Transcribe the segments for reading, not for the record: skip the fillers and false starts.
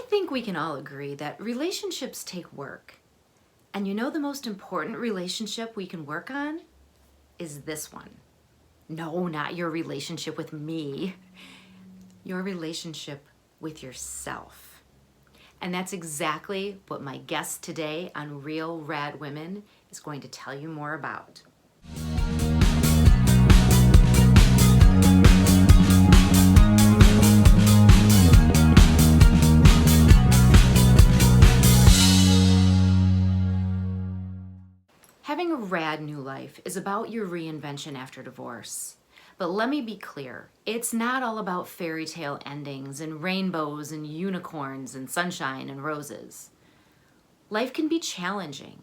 think we can all agree that relationships take work. And you know the most important relationship we can work on is this one. No, not your relationship with me. Your relationship with yourself. And that's exactly what my guest today on Real RAD Women is going to tell you more about. Having a rad new life is about your reinvention after divorce. But let me be clear, it's not all about fairy tale endings and rainbows and unicorns and sunshine and roses. Life can be challenging,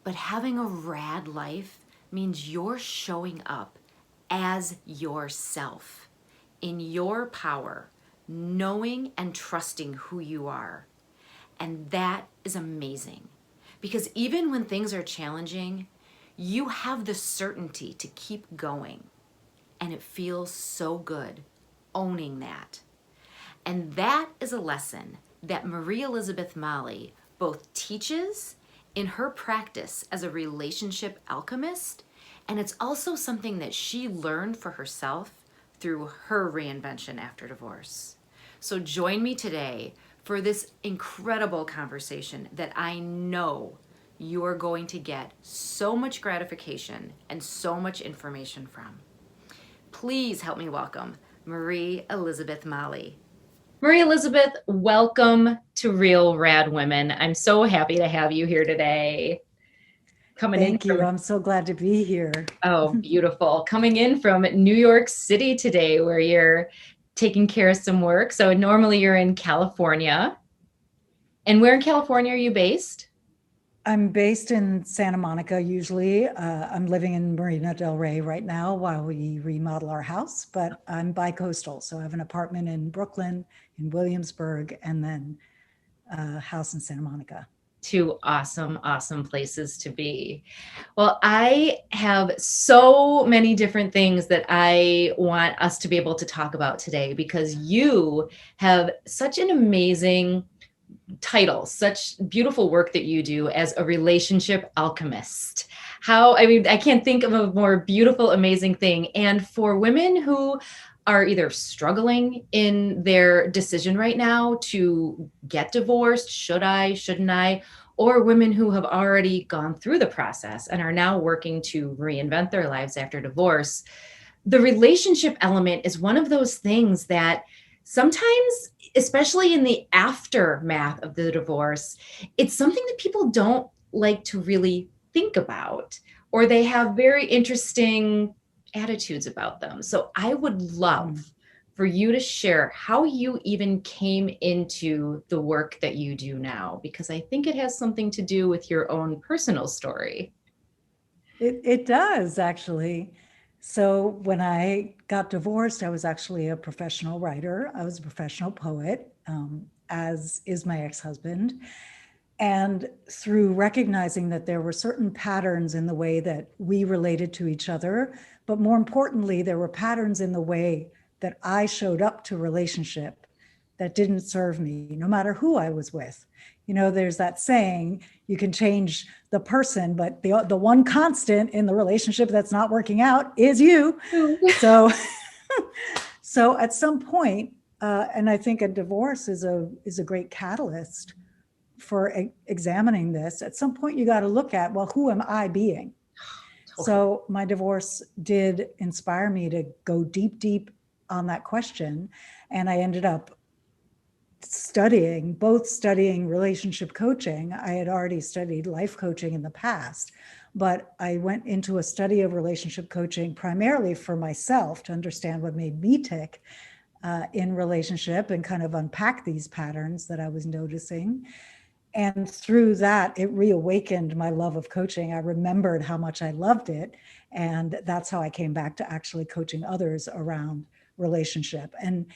but having a rad life means you're showing up as yourself, in your power, knowing and trusting who you are. And that is amazing. Because even when things are challenging, you have the certainty to keep going. And it feels so good owning that. And that is a lesson that Marie Elizabeth Malley both teaches in her practice as a relationship alchemist, and it's also something that she learned for herself through her reinvention after divorce. So join me today for this incredible conversation that I know you are going to get so much gratification and so much information from. Please help me welcome Marie Elizabeth Malley. Marie Elizabeth, welcome to Real RAD Women. I'm so happy to have you here today. Thank you. I'm so glad to be here. Oh, beautiful. Coming in from New York City today, where you're taking care of some work. So normally you're in California. And where in California are you based? I'm based in Santa Monica usually. I'm living in Marina Del Rey right now while we remodel our house, but I'm bi-coastal. So I have an apartment in Brooklyn, in Williamsburg, and then a house in Santa Monica. Two awesome, awesome places to be. Well, I have so many different things that I want us to be able to talk about today because you have such an amazing title, such beautiful work that you do as a relationship alchemist. I can't think of a more beautiful, amazing thing. And for women who are either struggling in their decision right now to get divorced, should I, shouldn't I, or women who have already gone through the process and are now working to reinvent their lives after divorce, the relationship element is one of those things that sometimes, especially in the aftermath of the divorce, it's something that people don't like to really think about, or they have very interesting attitudes about them. So I would love for you to share how you even came into the work that you do now, because I think it has something to do with your own personal story. It does, actually. So when I got divorced, I was actually a professional writer. I was a professional poet, as is my ex-husband. And through recognizing that there were certain patterns in the way that we related to each other, but more importantly, there were patterns in the way that I showed up to relationship that didn't serve me, no matter who I was with. You know, there's that saying, you can change the person, but the one constant in the relationship that's not working out is you. So, so at some point, and I think a divorce is a great catalyst for examining this. At some point, you got to look at, well, who am I being? Totally. So my divorce did inspire me to go deep on that question. And I ended up studying relationship coaching. I had already studied life coaching in the past, but I went into a study of relationship coaching primarily for myself to understand what made me tick in relationship and kind of unpack these patterns that I was noticing. And through that, it reawakened my love of coaching. I remembered how much I loved it. And that's how I came back to actually coaching others around relationship. And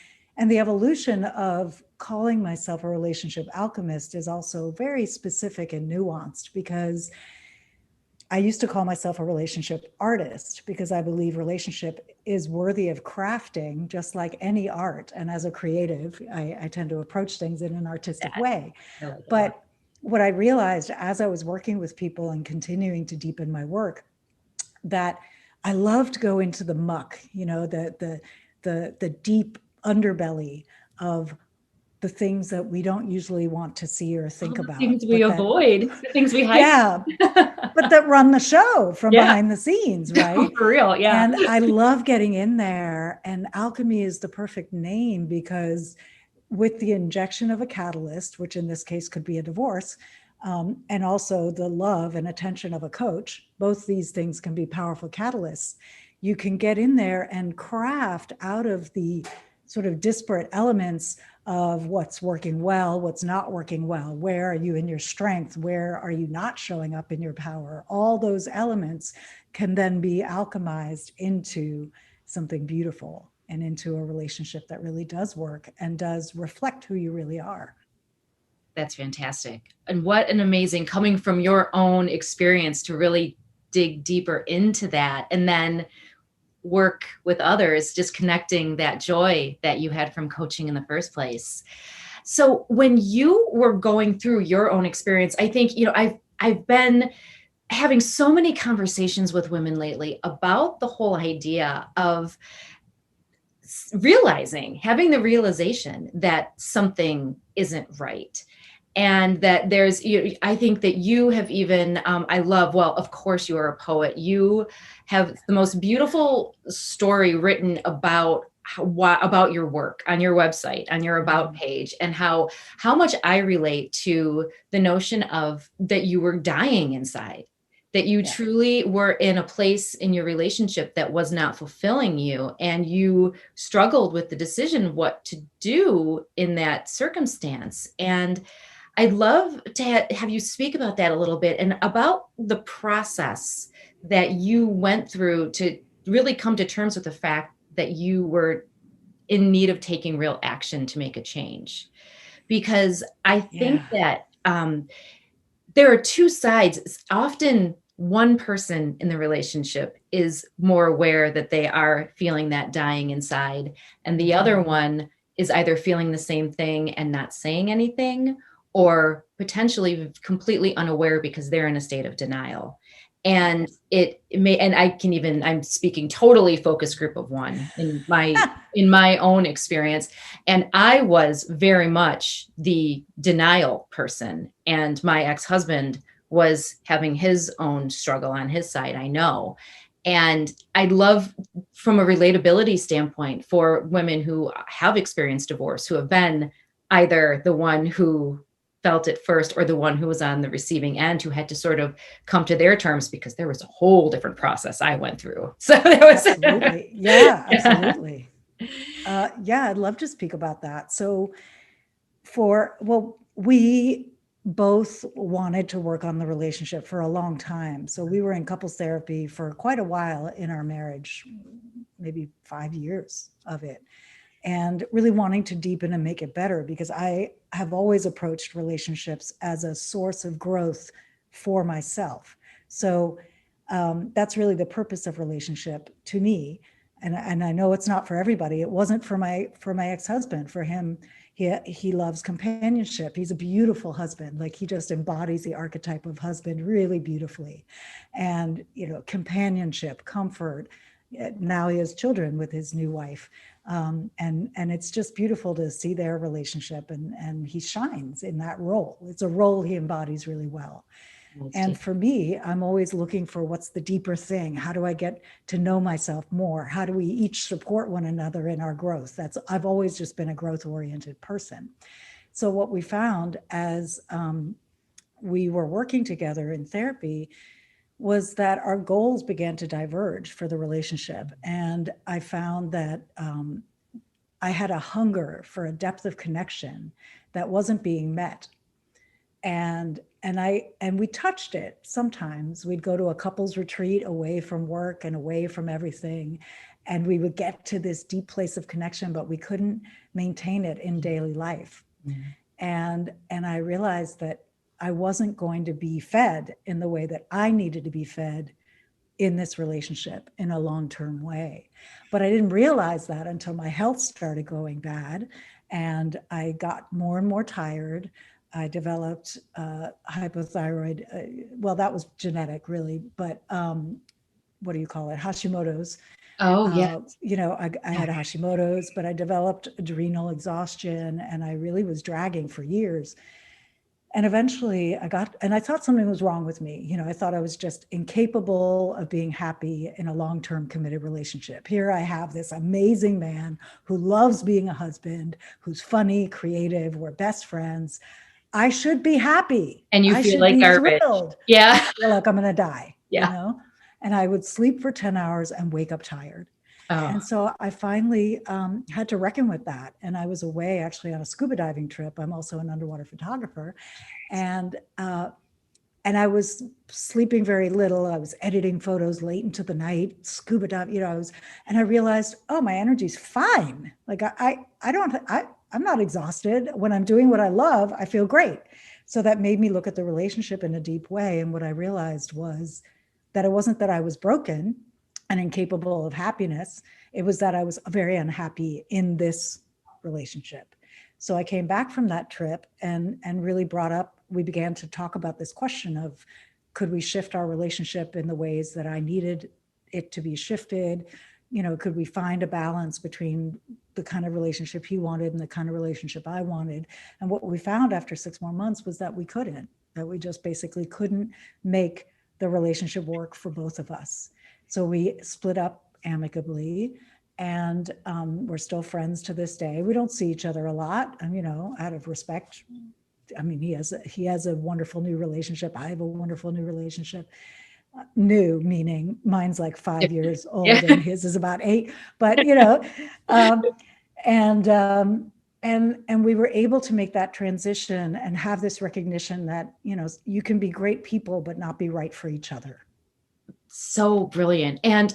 the evolution of calling myself a relationship alchemist is also very specific and nuanced, because I used to call myself a relationship artist because I believe relationship is worthy of crafting, just like any art. And as a creative, I tend to approach things in an artistic way. I like it. But what I realized as I was working with people and continuing to deepen my work, that I love to go into the muck, the deep underbelly of the things that we don't usually want to see or think All the about. things we avoid, the things we hide. Yeah, but that run the show from behind the scenes, right? For real, yeah. And I love getting in there. And alchemy is the perfect name because with the injection of a catalyst, which in this case could be a divorce, and also the love and attention of a coach, both these things can be powerful catalysts. You can get in there and craft out of the sort of disparate elements of what's working well, what's not working well, where are you in your strength, where are you not showing up in your power. All those elements can then be alchemized into something beautiful and into a relationship that really does work and does reflect who you really are. That's fantastic. And what an amazing, coming from your own experience to really dig deeper into that and then work with others, just connecting that joy that you had from coaching in the first place. So when you were going through your own experience, I think, I've been having so many conversations with women lately about the whole idea of having the realization that something isn't right. And that I think that you have even, of course you are a poet. You have the most beautiful story written about about your work on your website, on your about page, and how much I relate to the notion of that you were dying inside, that you truly were in a place in your relationship that was not fulfilling you. And you struggled with the decision what to do in that circumstance. And I'd love to have you speak about that a little bit and about the process that you went through to really come to terms with the fact that you were in need of taking real action to make a change. Because I think that there are two sides. Often one person in the relationship is more aware that they are feeling that dying inside, and the other one is either feeling the same thing and not saying anything, or potentially completely unaware because they're in a state of denial. And I'm speaking totally focus group of one in my own experience. And I was very much the denial person, and my ex-husband was having his own struggle on his side, I know. And I'd love, from a relatability standpoint, for women who have experienced divorce, who have been either the one who felt it first or the one who was on the receiving end, who had to sort of come to their terms, because there was a whole different process I went through. So there was absolutely. Yeah, absolutely. I'd love to speak about that. So we both wanted to work on the relationship for a long time. So we were in couples therapy for quite a while in our marriage, maybe 5 years of it, and really wanting to deepen and make it better, because I have always approached relationships as a source of growth for myself. So that's really the purpose of relationship to me. And I know it's not for everybody. It wasn't for my ex-husband. For him, he loves companionship. He's a beautiful husband. Like, he just embodies the archetype of husband really beautifully. And, companionship, comfort. Now he has children with his new wife. And it's just beautiful to see their relationship, and he shines in that role. It's a role he embodies really well. And for me, I'm always looking for what's the deeper thing. How do I get to know myself more? How do we each support one another in our growth? I've always just been a growth-oriented person. So what we found as we were working together in therapy was that our goals began to diverge for the relationship. And I found that I had a hunger for a depth of connection that wasn't being met. And we touched it. Sometimes we'd go to a couples retreat away from work and away from everything, and we would get to this deep place of connection, but we couldn't maintain it in daily life. And I realized that I wasn't going to be fed in the way that I needed to be fed in this relationship in a long-term way. But I didn't realize that until my health started going bad and I got more and more tired. I developed hypothyroid. Well, that was genetic, really, but what do you call it? Hashimoto's. Oh, yeah. I had Hashimoto's, but I developed adrenal exhaustion and I really was dragging for years. And eventually I thought something was wrong with me. I thought I was just incapable of being happy in a long-term committed relationship. Here I have this amazing man who loves being a husband, who's funny, creative, we're best friends. I should be happy. And you I feel should like be garbage. thrilled. Yeah. I feel like I'm going to die, Yeah. And I would sleep for 10 hours and wake up tired. Oh, And so I finally had to reckon with that. And I was away actually on a scuba diving trip. I'm also an underwater photographer. And I was sleeping very little. I was editing photos late into the night, scuba diving, and I realized, oh, my energy's fine. Like I'm not exhausted. When I'm doing what I love, I feel great. So that made me look at the relationship in a deep way. And what I realized was that it wasn't that I was broken and incapable of happiness. It was that I was very unhappy in this relationship. So I came back from that trip and really we began to talk about this question of, could we shift our relationship in the ways that I needed it to be shifted? Could we find a balance between the kind of relationship he wanted and the kind of relationship I wanted? And what we found after 6 more months was that that we just basically couldn't make the relationship work for both of us. So we split up amicably, and we're still friends to this day. We don't see each other a lot, out of respect. I mean, he has a wonderful new relationship. I have a wonderful new relationship. New meaning mine's like 5 years old, yeah. and his is about 8. But and we were able to make that transition and have this recognition that you can be great people but not be right for each other. So brilliant. And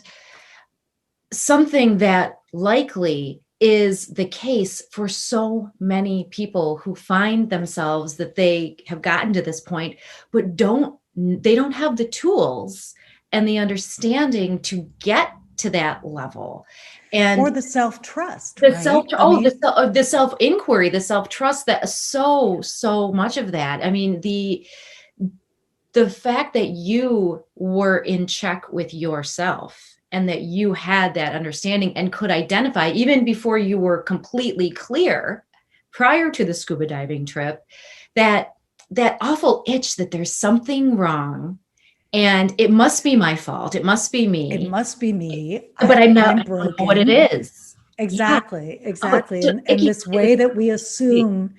something that likely is the case for so many people who find themselves that they have gotten to this point, but they don't have the tools and the understanding to get to that level. And or the self-trust, the right? the self-inquiry, the self-trust, that so much of that. I mean, the fact that you were in check with yourself and that you had that understanding and could identify even before you were completely clear prior to the scuba diving trip, that awful itch that there's something wrong and it must be my fault. It must be me. It must be me. But I don't broken. know what it is. Exactly. Yeah. Exactly. And this way that we assume,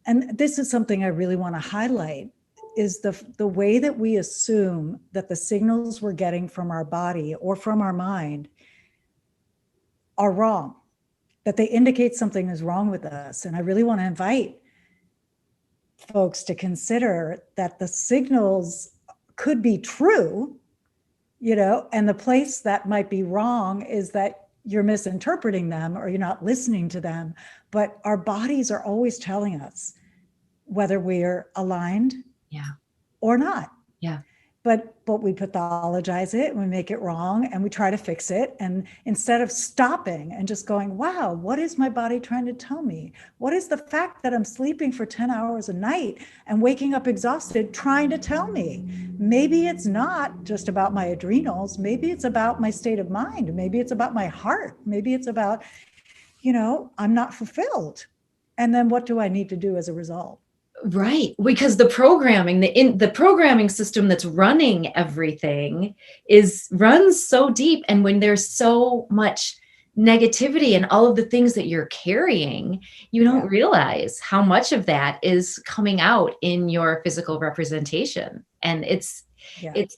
and this is something I really want to highlight, is the way that we assume that the signals we're getting from our body or from our mind are wrong, that they indicate something is wrong with us. And I really want to invite folks to consider that the signals could be true, and the place that might be wrong is that you're misinterpreting them or you're not listening to them. But our bodies are always telling us whether we're aligned or not. Yeah. But we pathologize it, we make it wrong, and we try to fix it. And instead of stopping and just going, wow, what is my body trying to tell me? What is the fact that I'm sleeping for 10 hours a night and waking up exhausted trying to tell me? Maybe it's not just about my adrenals. Maybe it's about my state of mind. Maybe it's about my heart. Maybe it's about, I'm not fulfilled. And then what do I need to do as a result? Right. Because the programming system that's running everything runs so deep. And when there's so much negativity and all of the things that you're carrying, you don't realize how much of that is coming out in your physical representation. And it's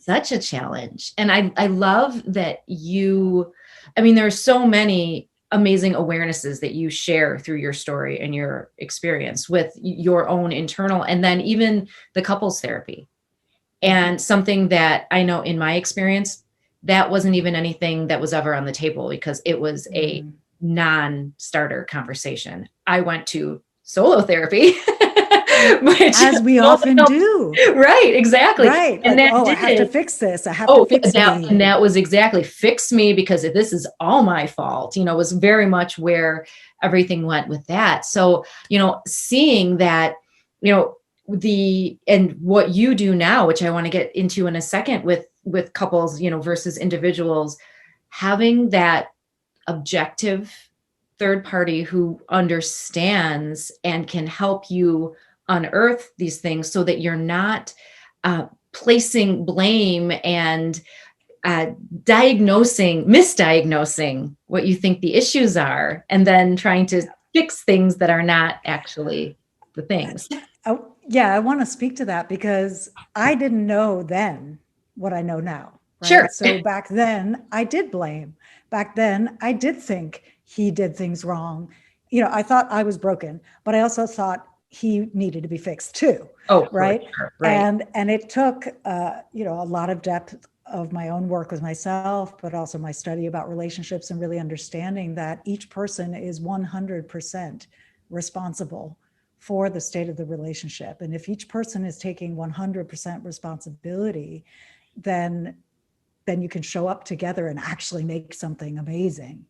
such a challenge. And I love that there are so many amazing awarenesses that you share through your story and your experience with your own internal, and then even the couples therapy. And something that I know in my experience, that wasn't even anything that was ever on the table because it was a non-starter conversation. I went to solo therapy which As we often do. right, exactly. Right. And Like, that oh, I have to did. fix this. I have to Oh, yeah, fix that, and me. that was exactly fix me because this is all my fault, was very much where everything went with that. So, seeing that, and what you do now, which I want to get into in a second with couples, versus individuals, having that objective third party who understands and can help you unearth these things so that you're not placing blame and uh, misdiagnosing what you think the issues are, and then trying to fix things that are not actually the things. Yeah, I want to speak to that because I didn't know then what I know now, Sure. right? So back then I did blame. Back then I did think he did things wrong. I thought I was broken, but I also thought he needed to be fixed too, Oh, for right? sure. Right. And it took a lot of depth of my own work with myself, but also my study about relationships and really understanding that each person is 100% responsible for the state of the relationship. And if each person is taking 100% responsibility, then you can show up together and actually make something amazing.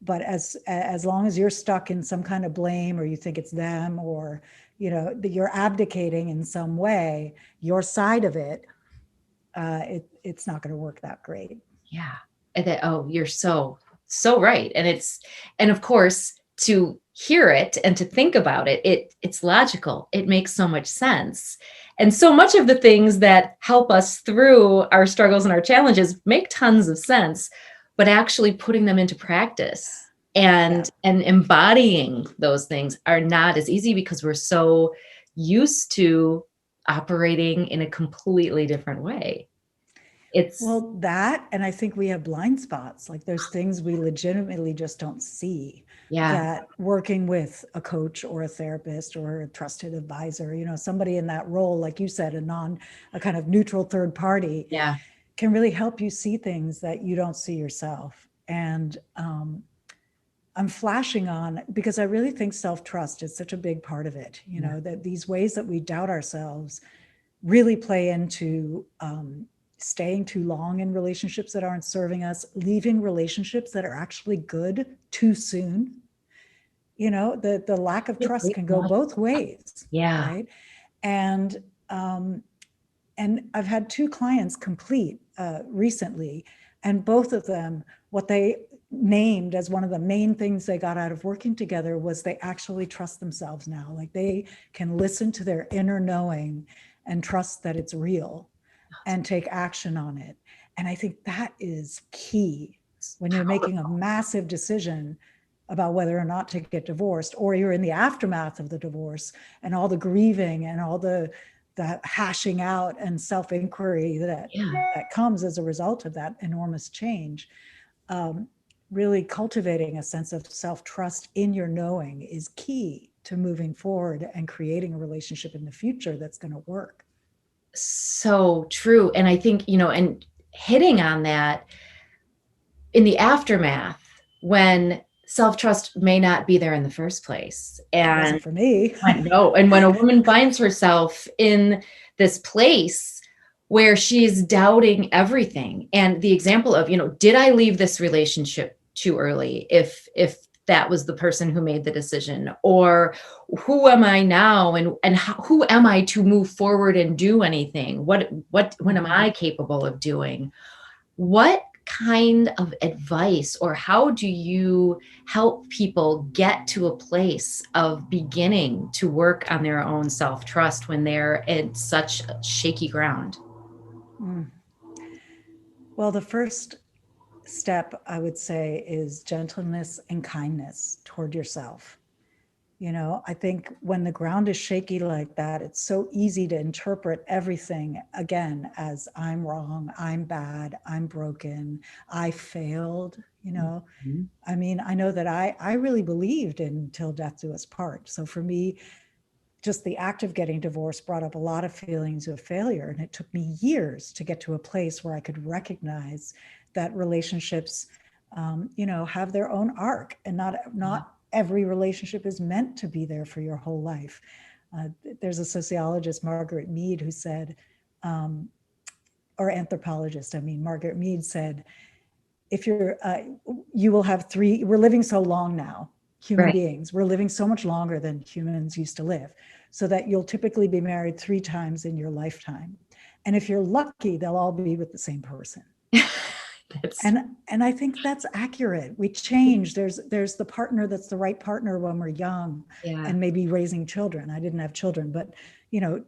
But as long as you're stuck in some kind of blame, or you think it's them, or you're abdicating in some way your side of it, it's not going to work that great. Yeah. You're so right. And of course, to hear it and to think about it's logical. It makes so much sense. And so much of the things that help us through our struggles and our challenges make tons of sense, but actually putting them into practice and embodying those things are not as easy because we're so used to operating in a completely different way. Well, that, and I think we have blind spots. Like there's things we legitimately just don't see, Yeah. that working with a coach or a therapist or a trusted advisor, somebody in that role, like you said, a kind of neutral third party, Yeah. can really help you see things that you don't see yourself. And I'm flashing on because I really think self-trust is such a big part of it, that these ways that we doubt ourselves really play into staying too long in relationships that aren't serving us, leaving relationships that are actually good too soon. The lack of trust can go both ways. Yeah. Right. And I've had 2 clients complete recently, and both of them, what they named as one of the main things they got out of working together was they actually trust themselves now. Like they can listen to their inner knowing and trust that it's real and take action on it. And I think that is key when you're making a massive decision about whether or not to get divorced, or you're in the aftermath of the divorce and all the grieving and all the hashing out and self-inquiry that comes as a result of that enormous change. Really cultivating a sense of self-trust in your knowing is key to moving forward and creating a relationship in the future that's going to work. So true. And I think, and hitting on that in the aftermath, when self-trust may not be there in the first place. And it wasn't for me. And when a woman finds herself in this place where she's doubting everything, and the example of, did I leave this relationship too early? If that was the person who made the decision, or who am I now? And who am I to move forward and do anything? What am I capable of doing? What kind of advice, or how do you help people get to a place of beginning to work on their own self-trust when they're in such shaky ground? Well, the first step I would say is gentleness and kindness toward yourself. I think when the ground is shaky like that, it's so easy to interpret everything again as I'm wrong, I'm bad, I'm broken, I failed. Mm-hmm. I mean, I know that I really believed in till death do us part. So for me, just the act of getting divorced brought up a lot of feelings of failure. And it took me years to get to a place where I could recognize that relationships, have their own arc, and not every relationship is meant to be there for your whole life. There's a sociologist, Margaret Mead, who said, or anthropologist, I mean, Margaret Mead said, if you're, you will have three, we're living so long now, human beings, we're living so much longer than humans used to live, so that you'll typically be married 3 times in your lifetime. And if you're lucky, they'll all be with the same person. And I think that's accurate. We change. There's the partner that's the right partner when we're young, and maybe raising children. I didn't have children, but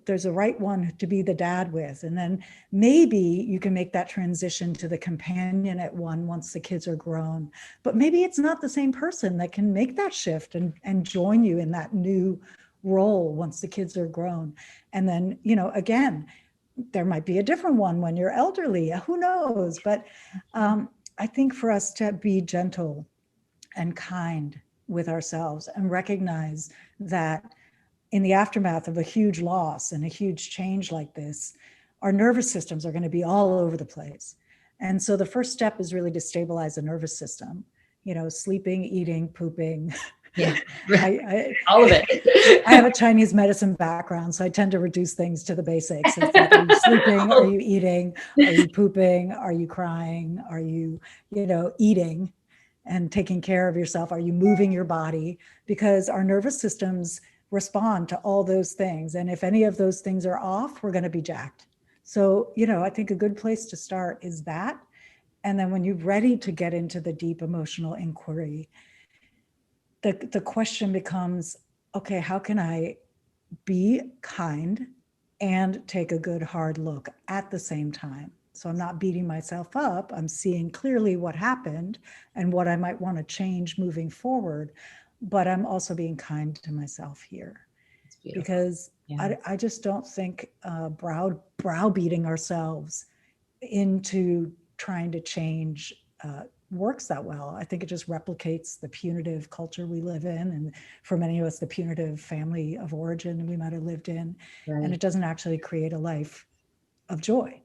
there's a right one to be the dad with. And then maybe you can make that transition to the companion at one once the kids are grown. But maybe it's not the same person that can make that shift and join you in that new role once the kids are grown. And then, again, there might be a different one when you're elderly, who knows? But I think for us to be gentle and kind with ourselves and recognize that in the aftermath of a huge loss and a huge change like this, our nervous systems are going to be all over the place. And so the first step is really to stabilize the nervous system, sleeping, eating, pooping. Yeah, all of it. I have a Chinese medicine background, so I tend to reduce things to the basics. It's like, are you sleeping? Are you eating? Are you pooping? Are you crying? Are you, eating and taking care of yourself? Are you moving your body? Because our nervous systems respond to all those things. And if any of those things are off, we're going to be jacked. So, I think a good place to start is that. And then when you're ready to get into the deep emotional inquiry, the question becomes, okay, how can I be kind and take a good hard look at the same time? So I'm not beating myself up. I'm seeing clearly what happened and what I might want to change moving forward. But I'm also being kind to myself here, because I just don't think browbeating ourselves into trying to change works that well. I think it just replicates the punitive culture we live in, and for many of us, the punitive family of origin we might have lived in, and it doesn't actually create a life of joy.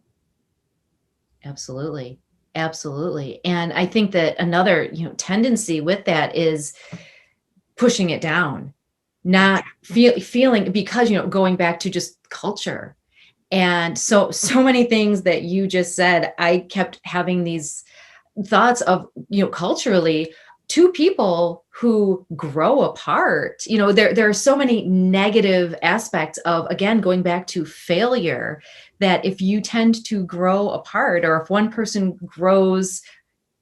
Absolutely. And I think that another, tendency with that is pushing it down, not feeling, because, going back to just culture. And so many things that you just said, I kept having these thoughts of, culturally, two people who grow apart, there are so many negative aspects of, again, going back to failure, that if you tend to grow apart, or if one person grows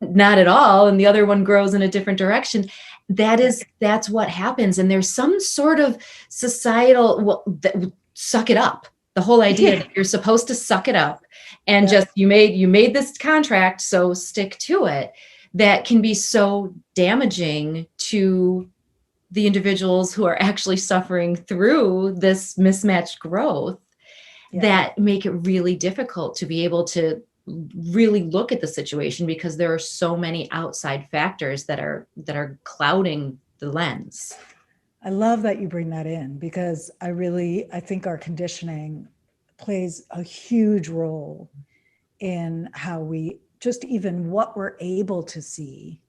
not at all and the other one grows in a different direction, that's what happens. And there's some sort of societal, suck it up. The whole idea that you're supposed to suck it up and just, you made this contract, so stick to it. That can be so damaging to the individuals who are actually suffering through this mismatched growth, that make it really difficult to be able to really look at the situation, because there are so many outside factors that are clouding the lens. I love that you bring that in, because I think our conditioning plays a huge role in how we, just even what we're able to see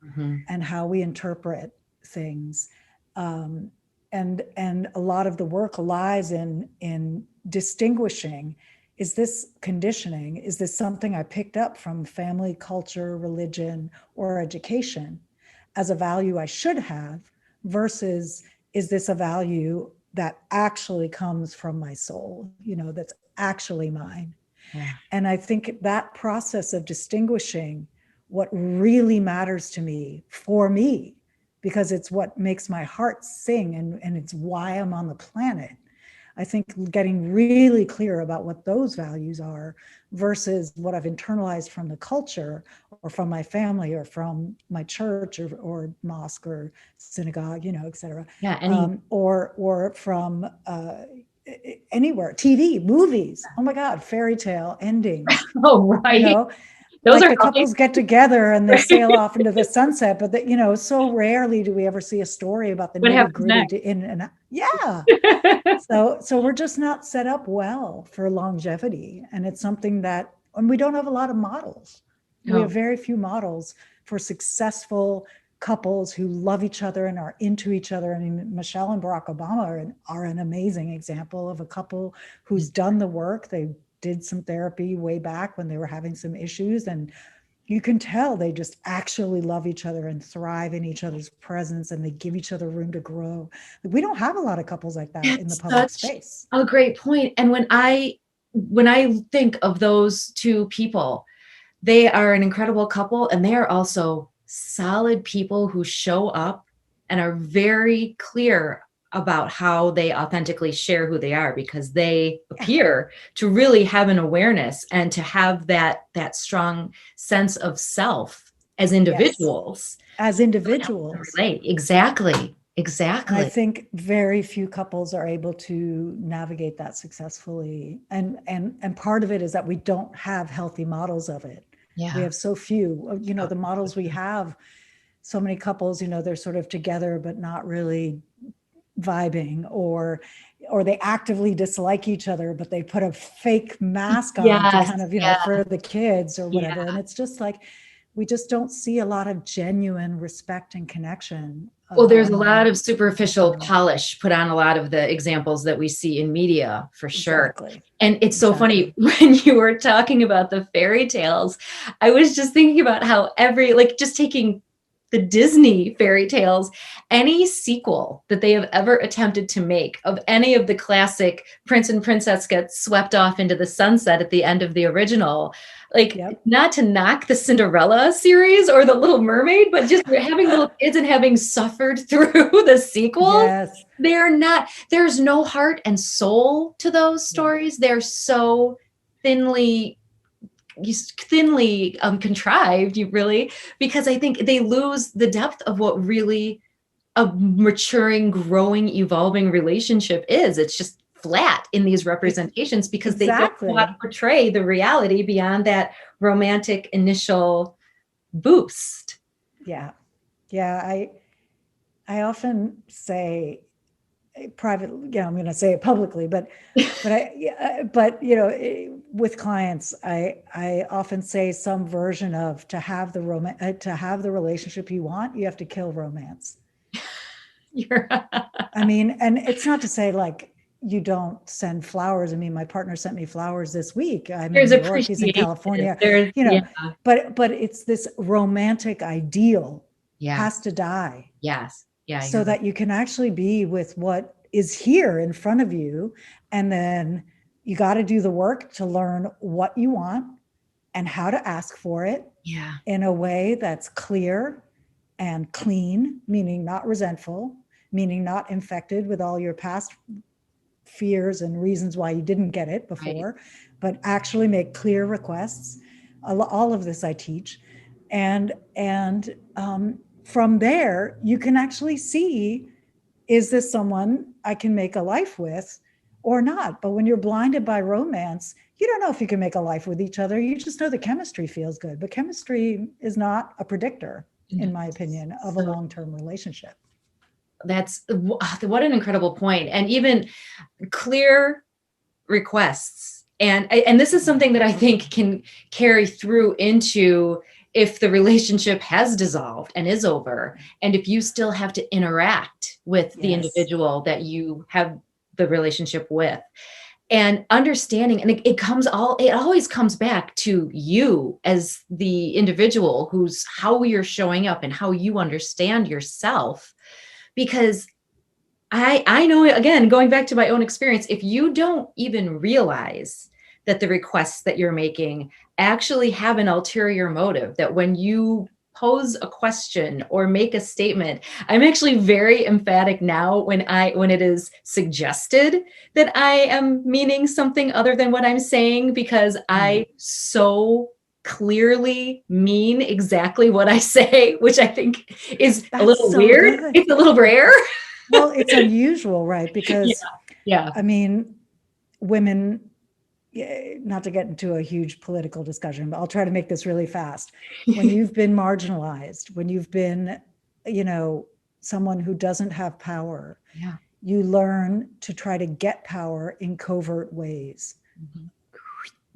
and how we interpret things. And a lot of the work lies in distinguishing, is this conditioning? Is this something I picked up from family, culture, religion, or education as a value I should have, versus is this a value that actually comes from my soul, that's actually mine? And I think that process of distinguishing what really matters to me, for me, because it's what makes my heart sing, and it's why I'm on the planet. I think getting really clear about what those values are versus what I've internalized from the culture, or from my family, or from my church, or mosque, or synagogue, et cetera. Or from anywhere, TV, movies. Oh my God, fairy tale endings. Oh, right. Those like the couples get together and they sail off into the sunset, but so rarely do we ever see a story about the nitty gritty So we're just not set up well for longevity. And it's something that, and we don't have a lot of models. We have very few models for successful couples who love each other and are into each other. I mean, Michelle and Barack Obama are an amazing example of a couple who's done the work. They did some therapy way back when they were having some issues, and you can tell they just actually love each other and thrive in each other's presence, and they give each other room to grow. We don't have a lot of couples like that in the public space. A great point. And when I think of those two people, they are an incredible couple, and they are also solid people who show up and are very clear about how they authentically share who they are, because they appear to really have an awareness and to have that strong sense of self as individuals. Yes. As individuals. Relate. Exactly. And I think very few couples are able to navigate that successfully. And part of it is that we don't have healthy models of it. Yeah. We have so few, the models we have, so many couples, they're sort of together, but not really vibing, or they actively dislike each other, but they put a fake mask on to kind of, for the kids or whatever. And it's just like, we just don't see a lot of genuine respect and connection. Well, there's a lot of superficial polish put on a lot of the examples that we see in media, for sure. Exactly. And it's so funny, when you were talking about the fairy tales, I was just thinking about how just taking the Disney fairy tales, any sequel that they have ever attempted to make of any of the classic prince and princess get swept off into the sunset at the end of the original, not to knock the Cinderella series or the Little Mermaid, but just having little kids and having suffered through the sequel. Yes. There's no heart and soul to those stories. They're so thinly contrived, because I think they lose the depth of what really a maturing, growing, evolving relationship is. It's just flat in these representations because they don't know how to portray the reality beyond that romantic initial boost. Yeah. I often say privately, I'm going to say it publicly, but with clients, I often say some version of, to have the relationship you want, you have to kill romance. I mean, and it's not to say like you don't send flowers. I mean, my partner sent me flowers this week. I'm in New York, he's in California, but it's this romantic ideal has to die. Yes. Yeah. So that you can actually be with what is here in front of you. And then you got to do the work to learn what you want and how to ask for it in a way that's clear and clean, meaning not resentful, meaning not infected with all your past fears and reasons why you didn't get it before, but actually make clear requests. All of this I teach. And from there, you can actually see, is this someone I can make a life with or not? But when you're blinded by romance, you don't know if you can make a life with each other. You just know the chemistry feels good. But chemistry is not a predictor, in my opinion, of a long-term relationship. That's what an incredible point. And even clear requests. And this is something that I think can carry through into if the relationship has dissolved and is over, and if you still have to interact with the individual that you have the relationship with, and understanding, and it always comes back to you as the individual, how you're showing up and how you understand yourself. Because I know, again, going back to my own experience, if you don't even realize that the requests that you're making actually have an ulterior motive, that when you pose a question or make a statement, I'm actually very emphatic now when it is suggested that I am meaning something other than what I'm saying, because I so clearly mean exactly what I say, which I think is a little weird. Good. It's a little rare. Well, it's unusual, right? Because I mean, women, not to get into a huge political discussion, but I'll try to make this really fast. When you've been marginalized, when you've been, someone who doesn't have power, you learn to try to get power in covert ways.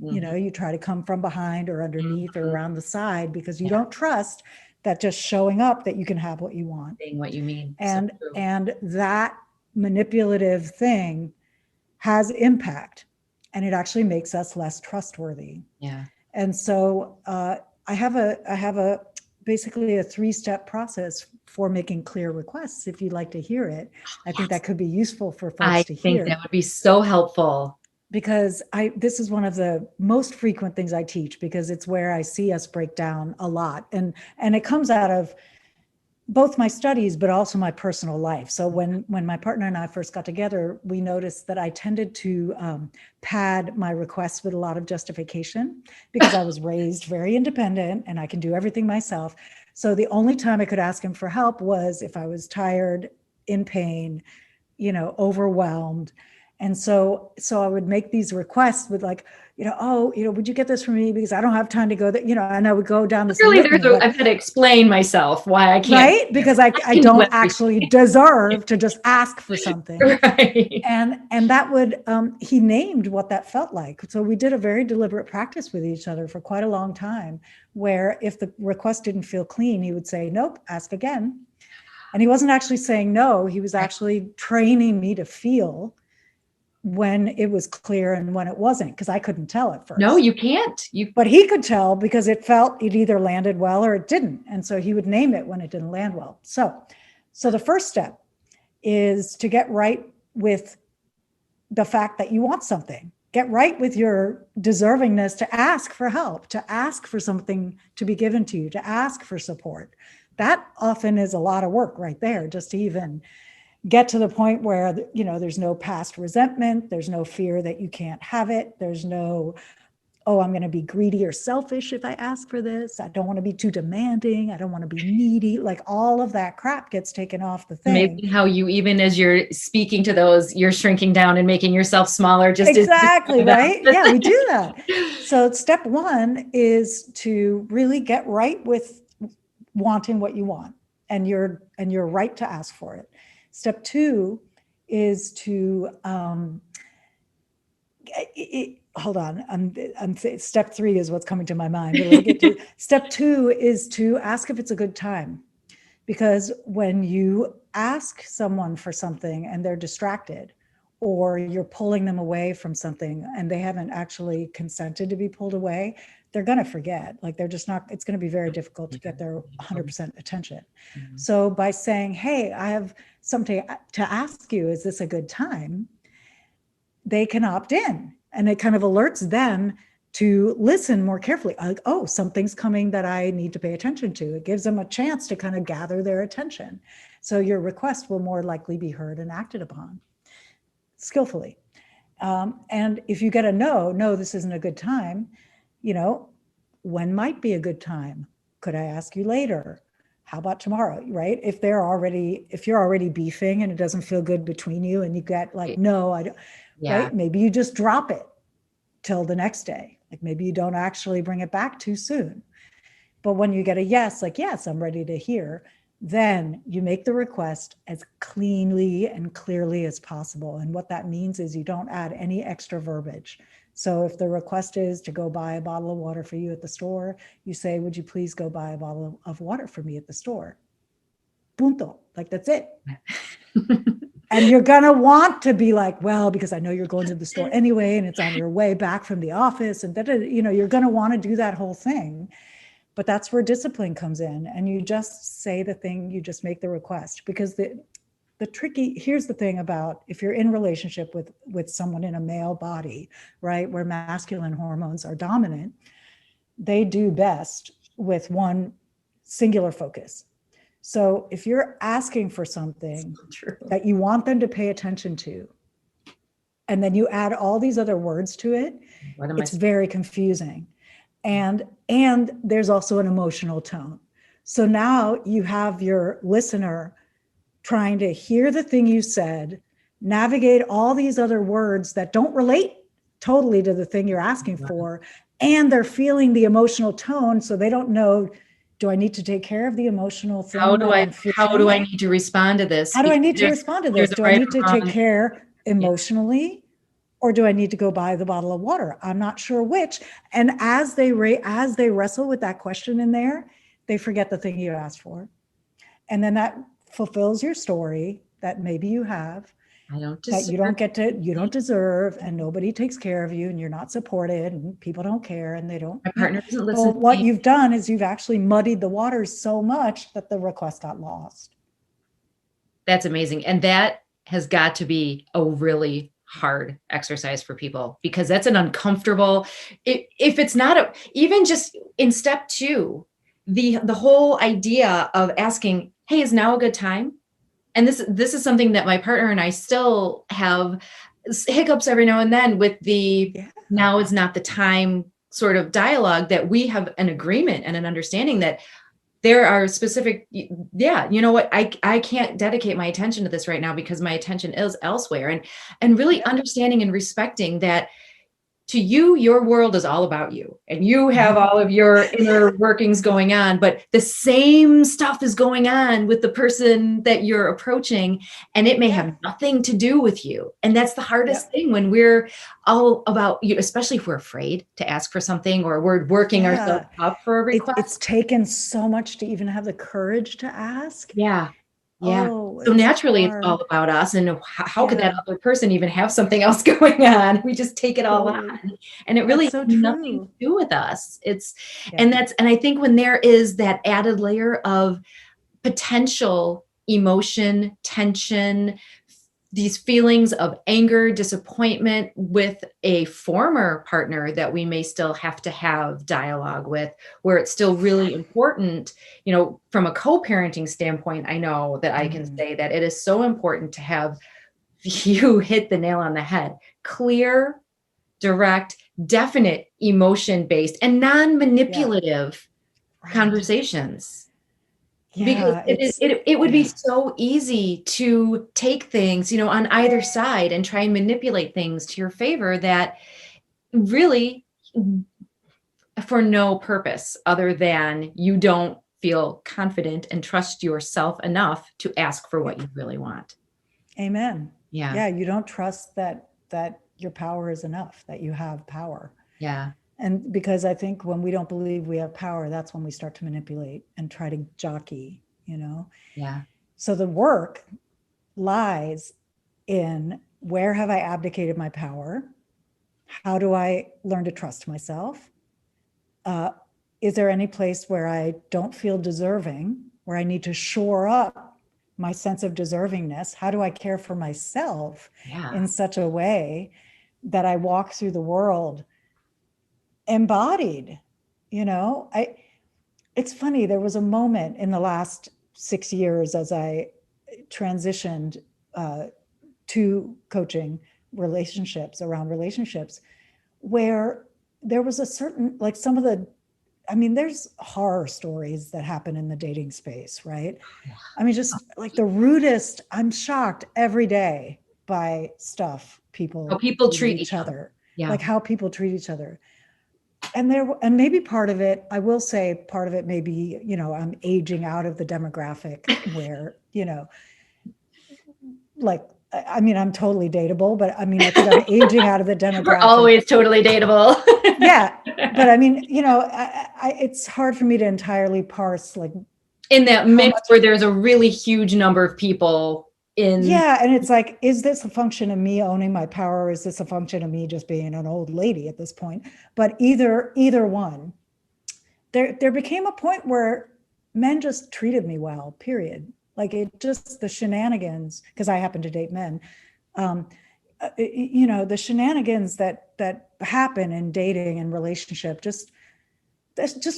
You try to come from behind or underneath or around the side, because you don't trust that just showing up that you can have what you want. Saying what you mean. And So true. and that manipulative thing has impact, and it actually makes us less trustworthy. Yeah. And so I have a basically a 3-step process for making clear requests. If you'd like to hear it, I think that could be useful for folks I to think hear. that would be so helpful. Because this is one of the most frequent things I teach, because it's where I see us break down a lot. And it comes out of both my studies, but also my personal life. So when my partner and I first got together, we noticed that I tended to pad my requests with a lot of justification, because I was raised very independent and I can do everything myself. So the only time I could ask him for help was if I was tired, in pain, overwhelmed. And so I would make these requests with like, would you get this for me? Because I don't have time to go there, and I would go down this Really, litany, like, I've had to explain myself why I can't. right? Because I don't actually deserve to just ask for something. Right. And that would, he named what that felt like. So we did a very deliberate practice with each other for quite a long time, where if the request didn't feel clean, he would say, nope, ask again. And he wasn't actually saying no, he was actually training me to feel when it was clear and when it wasn't, because I couldn't tell at first. No, you can't. But he could tell, because it either landed well or it didn't. And so he would name it when it didn't land well. So the first step is to get right with the fact that you want something. Get right with your deservingness to ask for help, to ask for something to be given to you, to ask for support. That often is a lot of work right there, just to even get to the point where, there's no past resentment. There's no fear that you can't have it. There's no, oh, I'm going to be greedy or selfish if I ask for this. I don't want to be too demanding. I don't want to be needy. Like, all of that crap gets taken off the thing. Amazing how you, even as you're speaking to those, you're shrinking down and making yourself smaller. Exactly, right? Yeah, we do that. So step 1 is to really get right with wanting what you want, and your right to ask for it. Step 2 is to hold on. Step 3 is what's coming to my mind. Step 2 is to ask if it's a good time, because when you ask someone for something and they're distracted, or you're pulling them away from something and they haven't actually consented to be pulled away, they're going to forget. Like, they're just not, it's going to be very difficult to get their 100% attention. Mm-hmm. So by saying, hey, I have something to ask you, is this a good time? They can opt in, and it kind of alerts them to listen more carefully. Like, oh, something's coming that I need to pay attention to. It gives them a chance to kind of gather their attention. So your request will more likely be heard and acted upon skillfully. And if you get a no, this isn't a good time, when might be a good time? Could I ask you later? How about tomorrow, right? If you're already beefing and it doesn't feel good between you, and you get like, no, I don't, yeah. Right? Maybe you just drop it till the next day. Like, maybe you don't actually bring it back too soon. But when you get a yes, like, yes, I'm ready to hear, then you make the request as cleanly and clearly as possible. And what that means is you don't add any extra verbiage. So if the request is to go buy a bottle of water for you at the store, you say, would you please go buy a bottle of water for me at the store? Punto. Like, that's it. And you're going to want to be like, well, because I know you're going to the store anyway, and it's on your way back from the office, and you're going to want to do that whole thing. But that's where discipline comes in. And you just say the thing, you just make the request. Because here's the thing about, if you're in relationship with someone in a male body, right, where masculine hormones are dominant, they do best with one singular focus. So if you're asking for something that you want them to pay attention to, and then you add all these other words to it, it's very confusing. And there's also an emotional tone. So now you have your listener trying to hear the thing you said, navigate all these other words that don't relate totally to the thing you're asking for, and they're feeling the emotional tone, so they don't know, do I need to take care of the emotional thing? How do I need to respond to this? How do I need to respond to this? Do I need to take care emotionally? Or do I need to go buy the bottle of water? I'm not sure which. And as they wrestle with that question in there, they forget the thing you asked for. And then that fulfills your story that maybe you have, I don't that you don't deserve, and nobody takes care of you, and you're not supported, and people don't care, and they don't. My partner doesn't listen Well, to what me. you've done is you've actually muddied the waters so much that the request got lost. That's amazing. And that has got to be a really hard exercise for people, because that's an uncomfortable, if it's not even just in step 2, the whole idea of asking, hey, is now a good time? And this is something that my partner and I still have hiccups every now and then with the now is not the time sort of dialogue, that we have an agreement and an understanding that there are specific, you know what, I can't dedicate my attention to this right now because my attention is elsewhere. And really understanding and respecting that, to you, your world is all about you, and you have all of your inner workings going on, but the same stuff is going on with the person that you're approaching, and it may have nothing to do with you. And that's the hardest thing when we're all about you, especially if we're afraid to ask for something, or we're working ourselves up for a request. It's taken so much to even have the courage to ask. Yeah. Oh, so naturally it's all about us, and how could that other person even have something else going on? We just take it all on, and it really has nothing to do with us. And I think when there is that added layer of potential emotion, tension, these feelings of anger, disappointment with a former partner that we may still have to have dialogue with, where it's still really important, from a co-parenting standpoint, I know that I can say that it is so important to have, you hit the nail on the head, clear, direct, definite, emotion-based, and non-manipulative conversations. Because it would be so easy to take things, on either side and try and manipulate things to your favor, that really for no purpose other than you don't feel confident and trust yourself enough to ask for what you really want. Amen. Yeah. You don't trust that your power is enough, that you have power. Yeah. And because I think when we don't believe we have power, that's when we start to manipulate and try to jockey, Yeah. So the work lies in, where have I abdicated my power? How do I learn to trust myself? Is there any place where I don't feel deserving, where I need to shore up my sense of deservingness? How do I care for myself in such a way that I walk through the world embodied? It's funny, there was a moment in the last 6 years as I transitioned to coaching relationships, where there was a certain, there's horror stories that happen in the dating space, right? Just like the rudest, I'm shocked every day by stuff people treat each other. Yeah. Like how people treat each other. And maybe part of it, I will say part of it may be, I'm aging out of the demographic where, I'm totally dateable, but I think I'm aging out of the demographic. We're always totally dateable. Yeah. But it's hard for me to entirely parse, like, in that mix where there's a really huge number of people in. Yeah. And it's like, is this a function of me owning my power, or is this a function of me just being an old lady at this point? But either one, there became a point where men just treated me well, period. Like the shenanigans, because I happen to date men, the shenanigans that happen in dating and relationship just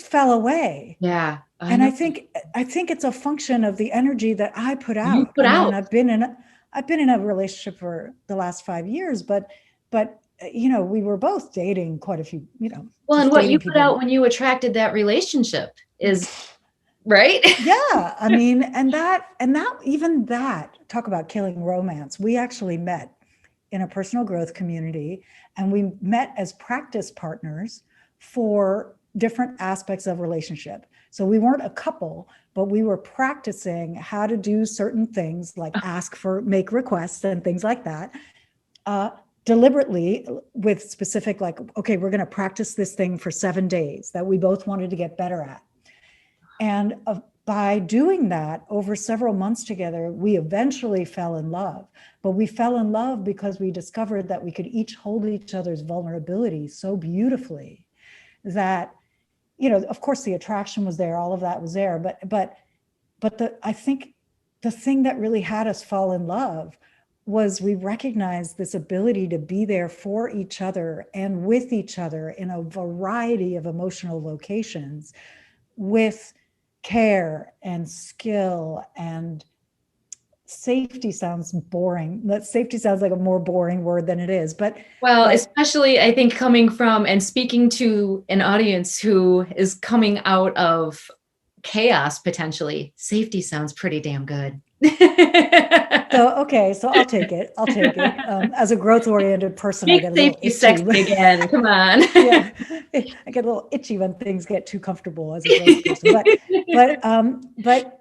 fell away. Yeah. And I think it's a function of the energy that I put out. You put out. I've been in a relationship for the last 5 years, but we were both dating quite a few, Well, and what you put out when you attracted that relationship is right. Yeah. And that, talk about killing romance. We actually met in a personal growth community, and we met as practice partners for different aspects of relationship. So we weren't a couple, but we were practicing how to do certain things, like make requests and things like that, deliberately, with specific, like, okay, we're going to practice this thing for 7 days that we both wanted to get better at. And by doing that over several months together, we eventually fell in love. But we fell in love because we discovered that we could each hold each other's vulnerability so beautifully that, of course the attraction was there, all of that was there, but I think the thing that really had us fall in love was we recognized this ability to be there for each other and with each other in a variety of emotional locations with care and skill. And safety sounds boring. That safety sounds like a more boring word than it is, but especially I think coming from and speaking to an audience who is coming out of chaos, potentially, safety sounds pretty damn good. So I'll take it. As a growth-oriented person, I get a little itchy. Sexy again. Come on. Yeah, I get a little itchy when things get too comfortable as a growth person. But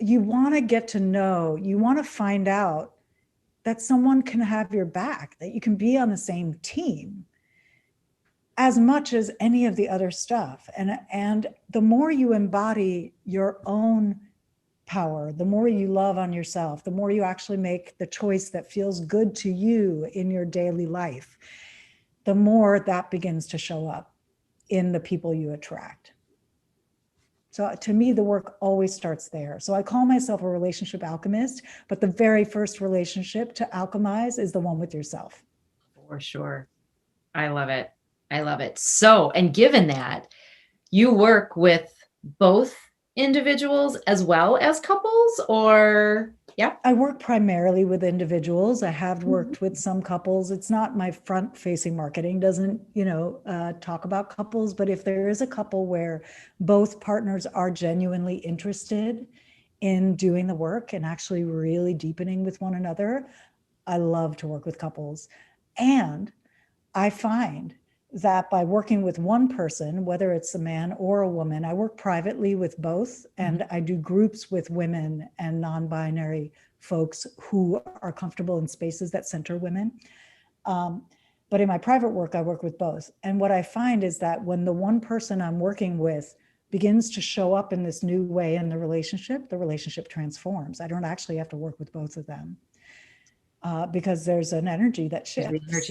you want to get to know, you want to find out that someone can have your back, that you can be on the same team as much as any of the other stuff. And the more you embody your own power, the more you love on yourself, the more you actually make the choice that feels good to you in your daily life, the more that begins to show up in the people you attract. So to me, the work always starts there. So I call myself a relationship alchemist, but the very first relationship to alchemize is the one with yourself. For sure. I love it. I love it. So, and given that you work with both individuals as well as couples, or I work primarily with individuals. I have worked with some couples. It's not my front-facing marketing, doesn't, talk about couples, but if there is a couple where both partners are genuinely interested in doing the work and actually really deepening with one another, I love to work with couples. And I find that by working with one person, whether it's a man or a woman, I work privately with both, and I do groups with women and non-binary folks who are comfortable in spaces that center women. But in my private work, I work with both. And what I find is that when the one person I'm working with begins to show up in this new way in the relationship transforms. I don't actually have to work with both of them because there's an energy that shifts.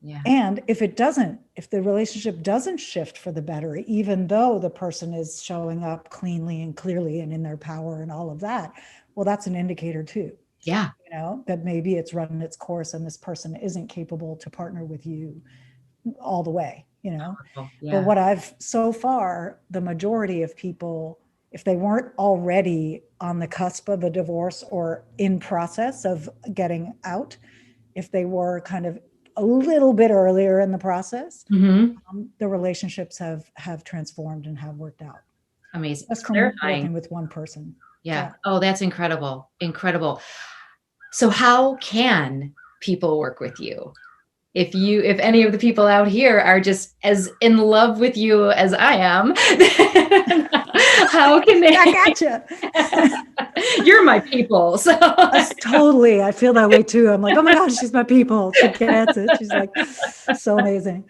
Yeah. And if the relationship doesn't shift for the better, even though the person is showing up cleanly and clearly and in their power and all of that, well, that's an indicator too. Yeah. That maybe it's run its course and this person isn't capable to partner with you all the way, Yeah. But what so far, the majority of people, if they weren't already on the cusp of a divorce or in process of getting out, if they were kind of a little bit earlier in the process, the relationships have transformed and have worked out. Amazing. That's from working with one person. Yeah. Oh, that's incredible. Incredible. So how can people work with you? If any of the people out here are just as in love with you as I am, how can they? I gotcha. You're my people. So totally. I feel that way too. I'm like, oh my gosh, she's my people. She gets it. She's like, so amazing.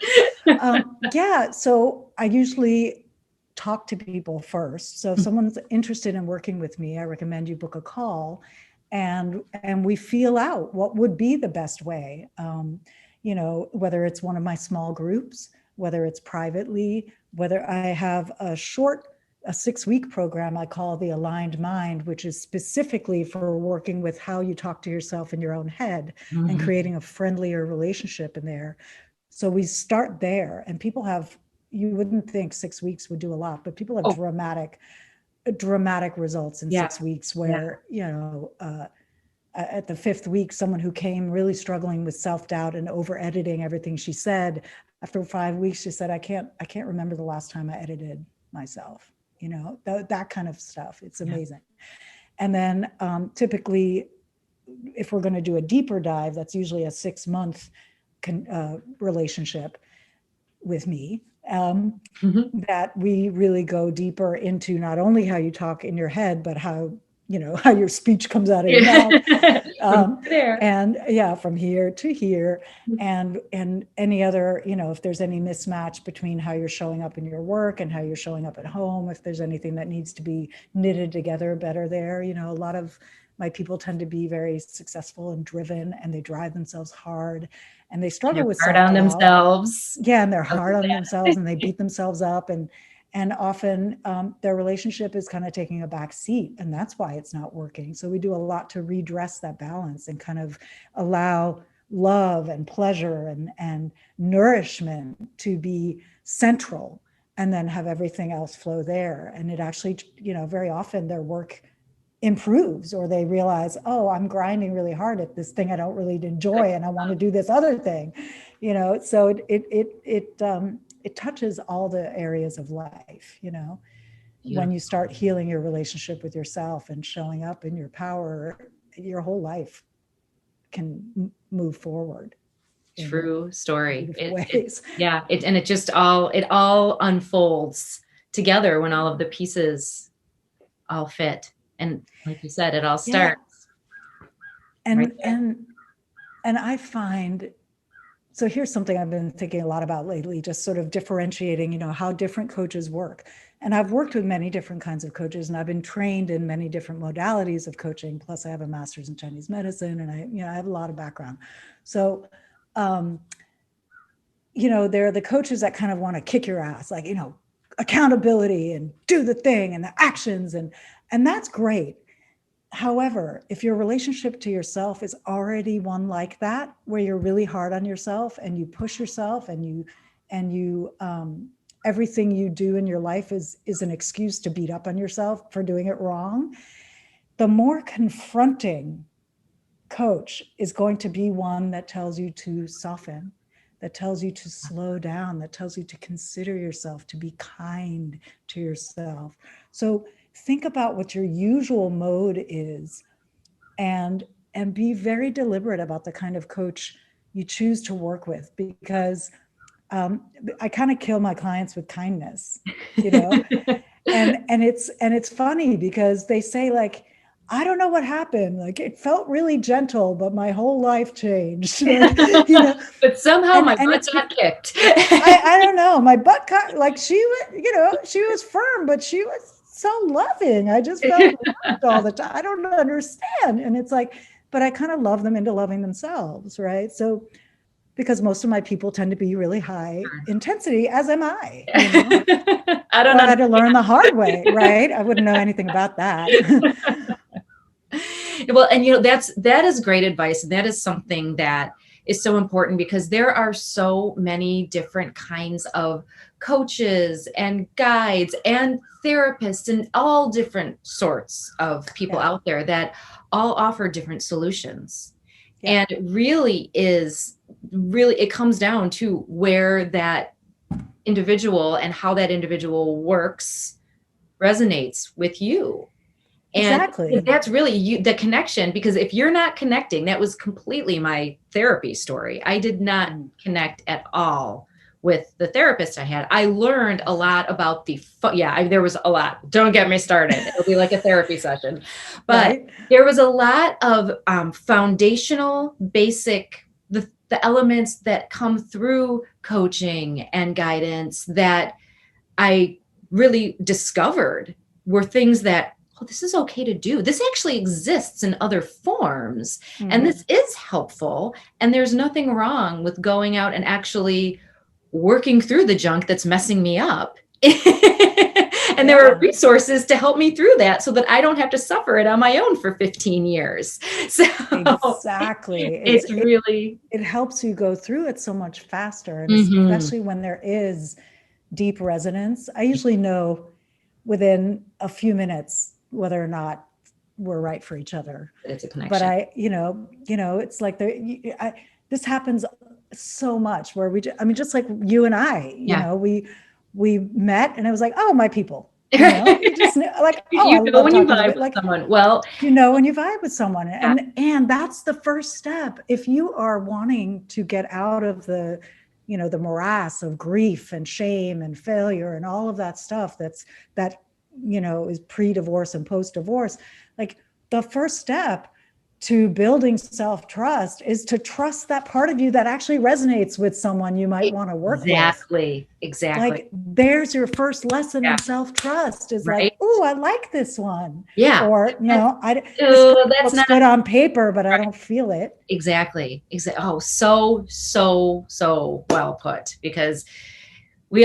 So I usually talk to people first. So if someone's interested in working with me, I recommend you book a call and we feel out what would be the best way. Whether it's one of my small groups, whether it's privately, whether I have a 6-week program I call the Aligned Mind, which is specifically for working with how you talk to yourself in your own head and creating a friendlier relationship in there. So we start there, and people you wouldn't think 6 weeks would do a lot, but people have dramatic results in 6 weeks where, at the 5th week, someone who came really struggling with self-doubt and over editing everything she said, after 5 weeks, she said, I can't remember the last time I edited myself, that kind of stuff. It's amazing. And then typically, if we're going to do a deeper dive, that's usually a 6-month relationship with me, that we really go deeper into not only how you talk in your head, but how your speech comes out of your mouth, There. And yeah, from here to here, and any other, if there's any mismatch between how you're showing up in your work and how you're showing up at home, if there's anything that needs to be knitted together better there. A lot of my people tend to be very successful and driven, and they drive themselves hard, and they struggle with hard on self-doubt. themselves. Yeah, and they're hard on themselves, and they beat themselves up, and often their relationship is kind of taking a back seat, and that's why it's not working. So we do a lot to redress that balance and kind of allow love and pleasure and nourishment to be central, and then have everything else flow there. And it actually, very often their work improves, or they realize, oh, I'm grinding really hard at this thing I don't really enjoy, and I want to do this other thing, so it touches all the areas of life, when you start healing your relationship with yourself and showing up in your power, your whole life can move forward. True story. And it all unfolds together when all of the pieces all fit. And like you said, it all starts. And right and I find, so here's something I've been thinking a lot about lately, just sort of differentiating, how different coaches work. And I've worked with many different kinds of coaches, and I've been trained in many different modalities of coaching. Plus I have a master's in Chinese medicine, and I have a lot of background. So, there are the coaches that kind of want to kick your ass, like, accountability and do the thing and the actions, and that's great. However, if your relationship to yourself is already one like that, where you're really hard on yourself and you push yourself, and you everything you do in your life is an excuse to beat up on yourself for doing it wrong, the more confronting coach is going to be one that tells you to soften, that tells you to slow down, that tells you to consider yourself, to be kind to yourself. So think about what your usual mode is, and be very deliberate about the kind of coach you choose to work with, because I kind of kill my clients with kindness, and it's funny because they say, like, I don't know what happened. Like, it felt really gentle, but my whole life changed. But somehow my butt got kicked. I don't know. My butt got, like, she was firm, but she was so loving. I just felt loved all the time. I don't understand. And it's like, but I kind of love them into loving themselves, right? So, because most of my people tend to be really high intensity, as am I. I don't know. I had to learn the hard way, right? I wouldn't know anything about that. Well, and that is great advice. And that is something that is so important, because there are so many different kinds of coaches and guides and therapists and all different sorts of people out there that all offer different solutions. And it really comes down to where that individual and how that individual works resonates with you. And exactly. That's really the connection, because if you're not connecting, that was completely my therapy story. I did not connect at all with the therapist I had. I learned a lot about there was a lot. Don't get me started. It'll be like a therapy session. But there was a lot of foundational, basic, the elements that come through coaching and guidance that I really discovered were things that, this is okay to do. This actually exists in other forms. And this is helpful. And there's nothing wrong with going out and actually working through the junk that's messing me up. And there are resources to help me through that, so that I don't have to suffer it on my own for 15 years. So exactly. It helps you go through it so much faster. And especially when there is deep resonance, I usually know within a few minutes whether or not we're right for each other. It's a connection. But it's like this happens so much where just like you and I, we met, and it was like, oh, my people. You just like, when you vibe with someone. Well, when you vibe with someone, and that's the first step. If you are wanting to get out of the morass of grief and shame and failure and all of that stuff that is pre-divorce and post-divorce, like, the first step to building self-trust is to trust that part of you that actually resonates with someone you might want to work with. Exactly. Like, there's your first lesson in self-trust, is Right. like, oh, I like this one. Yeah. Or, this that's looks not good on paper, but I don't feel it. exactly. Oh, so well put, because we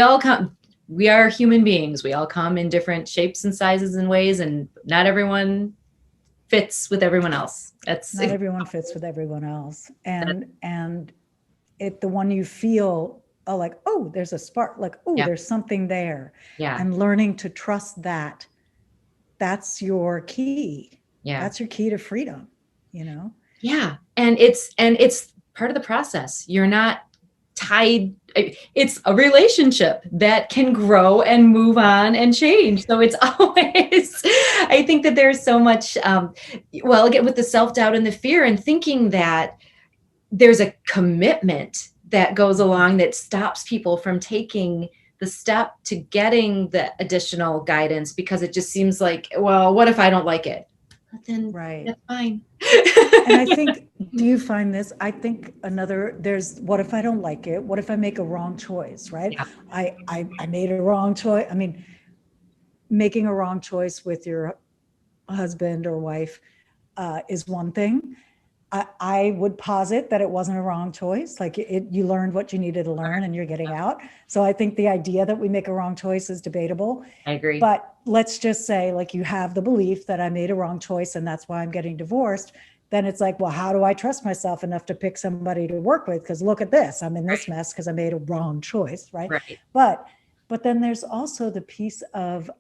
are human beings. We all come in different shapes and sizes and ways, and not everyone fits with everyone else. Not everyone fits with everyone else. And the one you feel, like, oh, there's a spark, like, oh, there's something there. Yeah. And learning to trust that, that's your key. Yeah. That's your key to freedom, Yeah. And it's part of the process. You're not tied. It's a relationship that can grow and move on and change. So it's always, I think that there's so much, again, with the self-doubt and the fear, and thinking that there's a commitment that goes along that stops people from taking the step to getting the additional guidance, because it just seems like, well, what if I don't like it? But then that's fine. And I think, do you find this? I think there's, what if I don't like it? What if I make a wrong choice, right? Yeah. I made a wrong choice. I mean, making a wrong choice with your husband or wife is one thing. I would posit that it wasn't a wrong choice. Like, you learned what you needed to learn and you're getting out. So I think the idea that we make a wrong choice is debatable. I agree. But let's just say, like, you have the belief that I made a wrong choice and that's why I'm getting divorced. Then it's like, well, how do I trust myself enough to pick somebody to work with? Because look at this, I'm in this mess because I made a wrong choice, right? But then there's also the piece of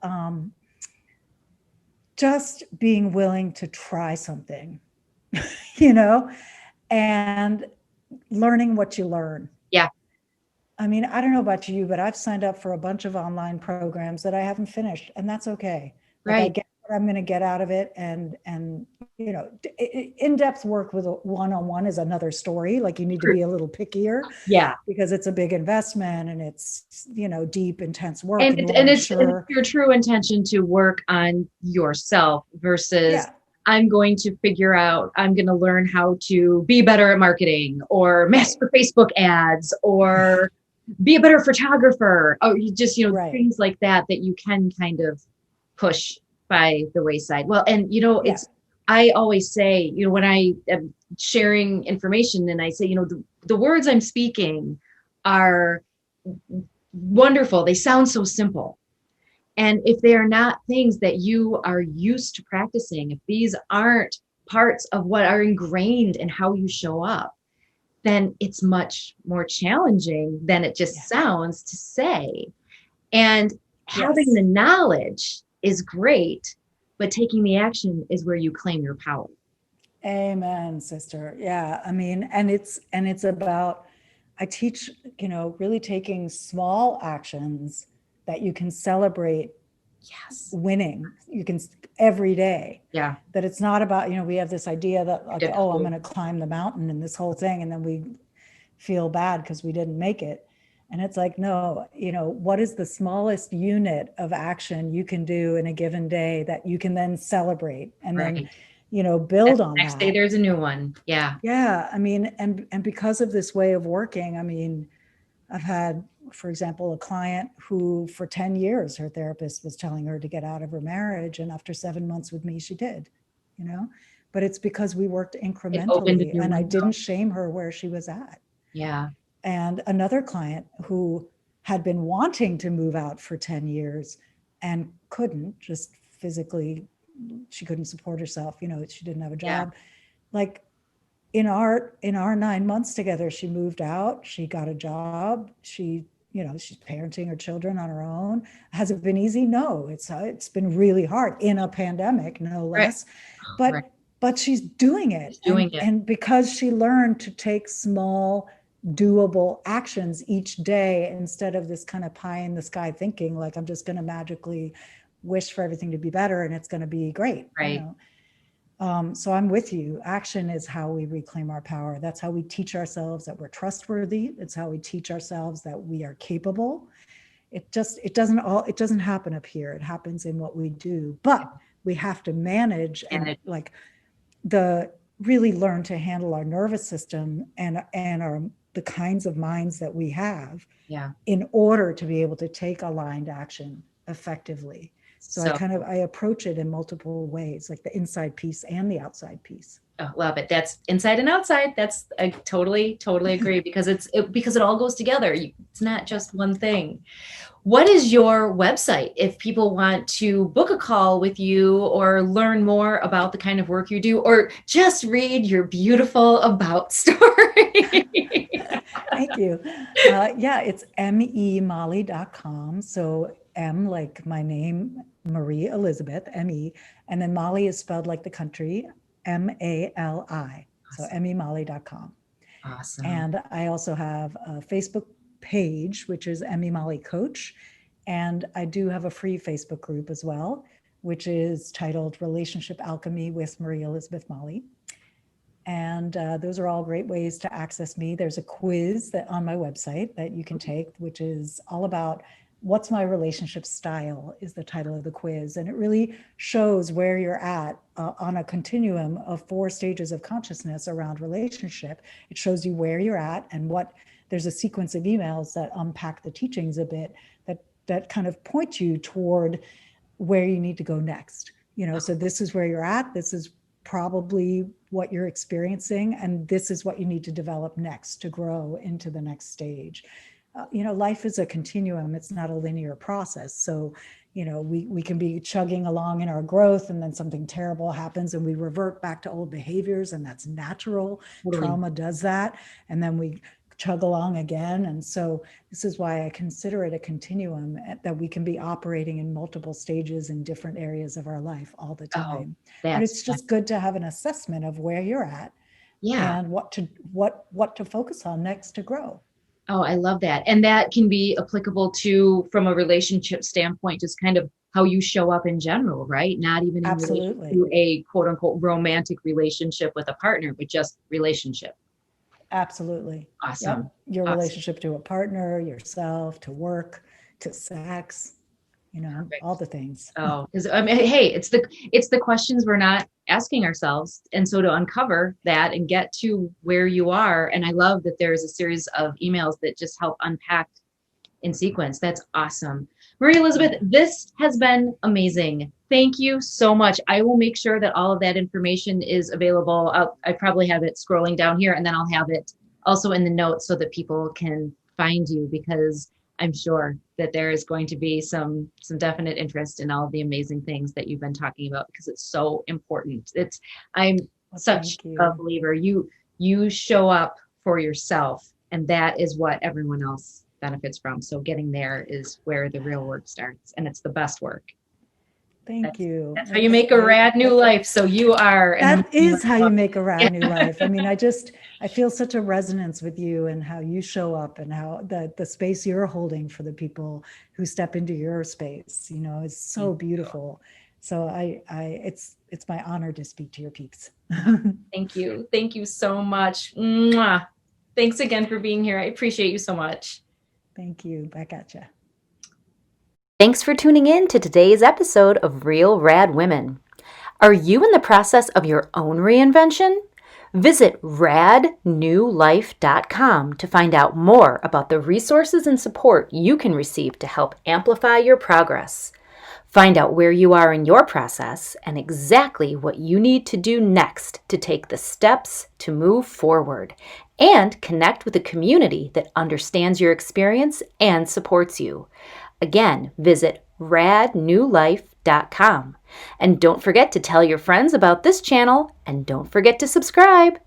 just being willing to try something. And learning what you learn. Yeah. I mean, I don't know about you, but I've signed up for a bunch of online programs that I haven't finished, and that's okay. Like, I get what I'm going to get out of it. And in-depth work with a one-on-one is another story. Like, you need to be a little pickier. Yeah. Because it's a big investment and it's, deep, intense work. And it's your true intention to work on yourself versus I'm going to learn how to be better at marketing or master Facebook ads or be a better photographer. Or you just, things like that you can kind of push by the wayside. Well, and I always say, when I am sharing information and I say, the words I'm speaking are wonderful. They sound so simple. And if they are not things that you are used to practicing, if these aren't parts of what are ingrained in how you show up, then it's much more challenging than it just sounds to say. And having the knowledge is great, but taking the action is where you claim your power. Amen, sister. Yeah. I mean, and it's about, I teach, really taking small actions that you can celebrate winning. You can every day. Yeah. That it's not about, we have this idea that like, oh, I'm going to climb the mountain and this whole thing. And then we feel bad because we didn't make it. And it's like, no, what is the smallest unit of action you can do in a given day that you can then celebrate and then, build on that. Next day, there's a new one. Yeah. Yeah. I mean, and because of this way of working, I mean, I've had, for example, a client who for 10 years, her therapist was telling her to get out of her marriage. And after 7 months with me, she did, but it's because we worked incrementally and I didn't shame her where she was at. Yeah. And another client who had been wanting to move out for 10 years and couldn't, just physically, she couldn't support herself. She didn't have a job. Yeah. Like, in our 9 months together, she moved out, she got a job, she's parenting her children on her own. Has it been easy? No, it's been really hard in a pandemic, no less. But she's doing it. And because she learned to take small, doable actions each day instead of this kind of pie in the sky thinking, like, I'm just going to magically wish for everything to be better and it's going to be great. Right. So I'm with you. Action is how we reclaim our power. That's how we teach ourselves that we're trustworthy. It's how we teach ourselves that we are capable. It doesn't happen up here. It happens in what we do, but we have to manage and like the really learn to handle our nervous system and the kinds of minds that we have Yeah. in order to be able to take aligned action effectively. So I approach it in multiple ways, like the inside piece and the outside piece. Oh, love it. That's inside and outside. I totally agree, because because it all goes together. It's not just one thing. What is your website if people want to book a call with you or learn more about the kind of work you do, or just read your beautiful about story? Thank you. Yeah, it's memolly.com. So M like my name, Marie Elizabeth, M-E, and then Molly is spelled like the country, M-A-L-I. So memolly.com. Awesome. And I also have a Facebook page, which is Emmy Molly Coach. And I do have a free Facebook group as well, which is titled Relationship Alchemy with Marie Elizabeth Molly. And those are all great ways to access me. There's a quiz that on my website that you can take, which is all about what's my relationship style is the title of the quiz. And it really shows where you're at on a continuum of 4 stages of consciousness around relationship. It shows you where you're at and there's a sequence of emails that unpack the teachings a bit that kind of point you toward where you need to go next. So this is where you're at. This is probably what you're experiencing, and this is what you need to develop next to grow into the next stage. Life is a continuum. It's not a linear process. So, we can be chugging along in our growth, and then something terrible happens and we revert back to old behaviors, and that's natural. Totally. Trauma does that. And then we chug along again. And so this is why I consider it a continuum, that we can be operating in multiple stages in different areas of our life all the time. But it's just good to have an assessment of where you're at, and what to focus on next to grow. Oh, I love that. And that can be applicable to, from a relationship standpoint, just kind of how you show up in general, right? Not even in relation to a quote unquote romantic relationship with a partner, but just relationship. Absolutely. Awesome. Yep. Your relationship to a partner, yourself, to work, to sex, Perfect. All the things. Oh, because hey, it's the questions we're not asking ourselves. And so to uncover that and get to where you are. And I love that there's a series of emails that just help unpack in sequence. That's awesome. Marie Elizabeth, this has been amazing. Thank you so much. I will make sure that all of that information is available. I probably have it scrolling down here, and then I'll have it also in the notes so that people can find you, because I'm sure that there is going to be some definite interest in all of the amazing things that you've been talking about, because it's so important. I'm such a believer. You show up for yourself, and that is what everyone else benefits from. So getting there is where the real work starts, and it's the best work. Thank you. That's how you make a rad new life. So you are. That is how you make a rad new life. I mean, I feel such a resonance with you and how you show up, and how the space you're holding for the people who step into your space, is so beautiful. So it's my honor to speak to your peeps. Thank you. Thank you so much. Mwah. Thanks again for being here. I appreciate you so much. Thank you. Back at you. Thanks for tuning in to today's episode of Real RAD Women. Are you in the process of your own reinvention? Visit radnewlife.com to find out more about the resources and support you can receive to help amplify your progress. Find out where you are in your process and exactly what you need to do next to take the steps to move forward, and connect with a community that understands your experience and supports you. Again, visit radnewlife.com. And don't forget to tell your friends about this channel, and don't forget to subscribe.